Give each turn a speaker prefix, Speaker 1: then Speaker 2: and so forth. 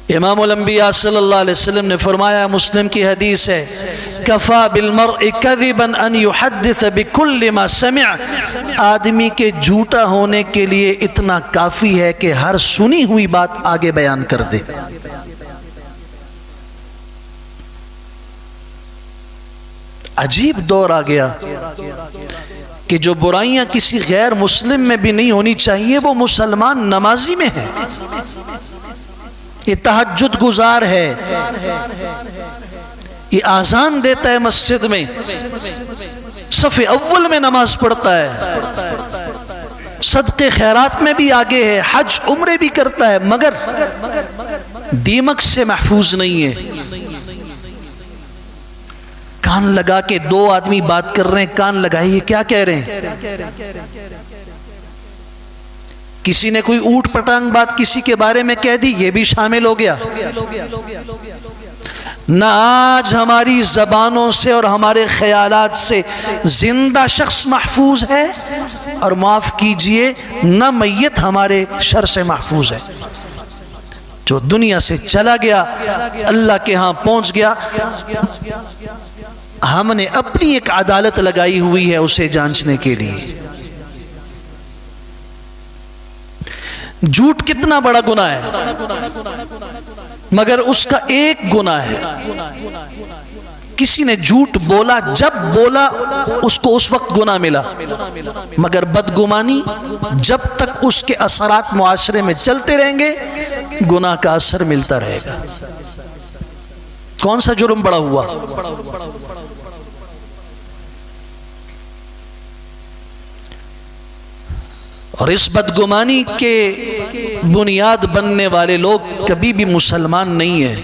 Speaker 1: امام الانبیاء صلی اللہ علیہ وسلم نے فرمایا، مسلم کی حدیث ہے، کفا بالمرء کذبا ان یحدث بکل ما سمع، آدمی کے جھوٹا ہونے کے لیے اتنا کافی ہے کہ ہر سنی ہوئی بات آگے بیان کر دے۔ عجیب دور آ گیا کہ جو برائیاں کسی غیر مسلم میں بھی نہیں ہونی چاہیے وہ مسلمان نمازی میں ہے، یہ تہجد گزار ہے، یہ آذان دیتا ہے مسجد میں، صف اول میں نماز پڑھتا ہے، صدقے خیرات میں بھی آگے ہے، حج عمرے بھی کرتا ہے، مگر دیمک سے محفوظ نہیں ہے۔ کان لگا کے دو آدمی بات کر رہے ہیں، کان لگائیے کیا کہہ رہے ہیں۔ کسی نے کوئی اوٹ پٹانگ بات کسی کے بارے میں کہہ دی، یہ بھی شامل ہو گیا۔ نہ آج ہماری زبانوں سے اور ہمارے خیالات سے زندہ شخص محفوظ ہے، اور معاف کیجئے نہ میت ہمارے شر سے محفوظ ہے۔ جو دنیا سے چلا گیا اللہ کے ہاں پہنچ گیا، ہم نے اپنی ایک عدالت لگائی ہوئی ہے اسے جانچنے کے لیے۔ جھوٹ کتنا بڑا گناہ ہے، مگر اس کا ایک گناہ ہے، کسی نے جھوٹ بولا، جب بولا اس کو اس وقت گناہ ملا، مگر بدگمانی جب تک اس کے اثرات معاشرے میں چلتے رہیں گے گناہ کا اثر ملتا رہے گا۔ کون سا جرم بڑا ہوا؟ اور اس بدگمانی کے بنیاد بننے والے لوگ کبھی بھی مسلمان نہیں ہیں۔